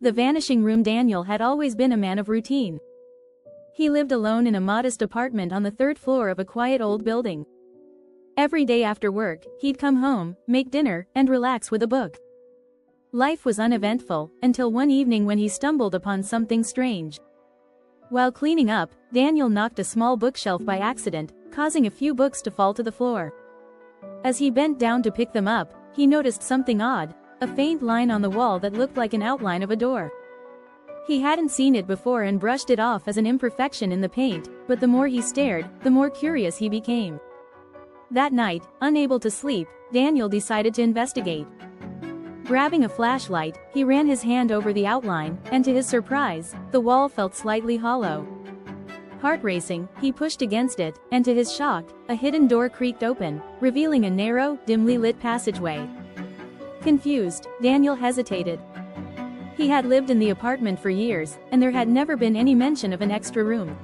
The Vanishing Room. Daniel had always been a man of routine. He lived alone in a modest apartment on the third floor of a quiet old building. Every day after work, he'd come home, make dinner, and relax with a book. Life was uneventful, until one evening when he stumbled upon something strange. While cleaning up, Daniel knocked a small bookshelf by accident, causing a few books to fall to the floor. As he bent down to pick them up, he noticed something odd, a faint line on the wall that looked like an outline of a door. He hadn't seen it before and brushed it off as an imperfection in the paint, but the more he stared, the more curious he became. That night, unable to sleep, Daniel decided to investigate. Grabbing a flashlight, he ran his hand over the outline, and to his surprise, the wall felt slightly hollow. Heart racing, he pushed against it, and to his shock, a hidden door creaked open, revealing a narrow, dimly lit passageway. Confused, Daniel hesitated. He had lived in the apartment for years, and there had never been any mention of an extra room.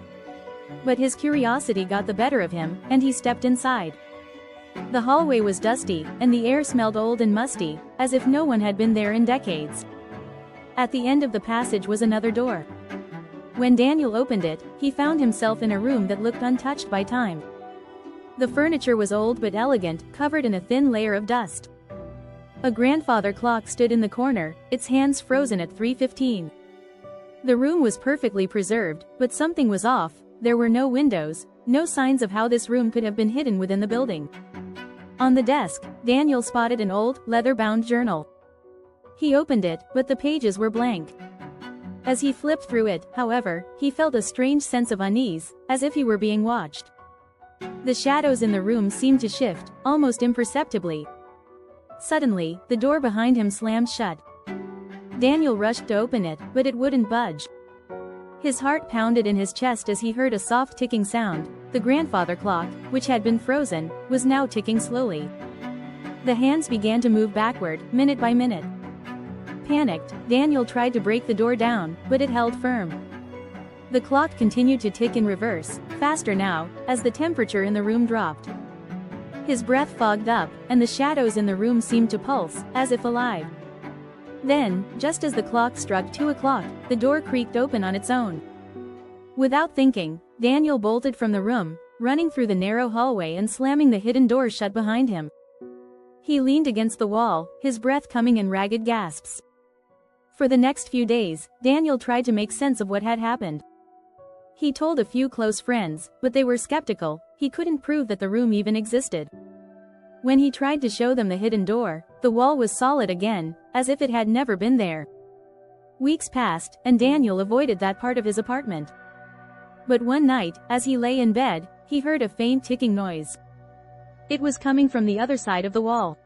But his curiosity got the better of him, and he stepped inside. The hallway was dusty, and the air smelled old and musty, as if no one had been there in decades. At the end of the passage was another door. When Daniel opened it, he found himself in a room that looked untouched by time. The furniture was old but elegant, covered in a thin layer of dust. A grandfather clock stood in the corner, its hands frozen at 3:15. The room was perfectly preserved, but something was off. There were no windows, no signs of how this room could have been hidden within the building. On the desk, Daniel spotted an old, leather-bound journal. He opened it, but the pages were blank. As he flipped through it, however, he felt a strange sense of unease, as if he were being watched. The shadows in the room seemed to shift, almost imperceptibly. Suddenly, the door behind him slammed shut. Daniel rushed to open it, but it wouldn't budge. His heart pounded in his chest as he heard a soft ticking sound. The grandfather clock, which had been frozen, was now ticking slowly. The hands began to move backward, minute by minute. Panicked, Daniel tried to break the door down, but it held firm. The clock continued to tick in reverse, faster now, as the temperature in the room dropped. His breath fogged up, and the shadows in the room seemed to pulse, as if alive. Then, just as the clock struck 2 o'clock, the door creaked open on its own. Without thinking, Daniel bolted from the room, running through the narrow hallway and slamming the hidden door shut behind him. He leaned against the wall, his breath coming in ragged gasps. For the next few days, Daniel tried to make sense of what had happened. He told a few close friends, but they were skeptical. He couldn't prove that the room even existed. When he tried to show them the hidden door, the wall was solid again, as if it had never been there. Weeks passed, and Daniel avoided that part of his apartment. But one night, as he lay in bed, he heard a faint ticking noise. It was coming from the other side of the wall.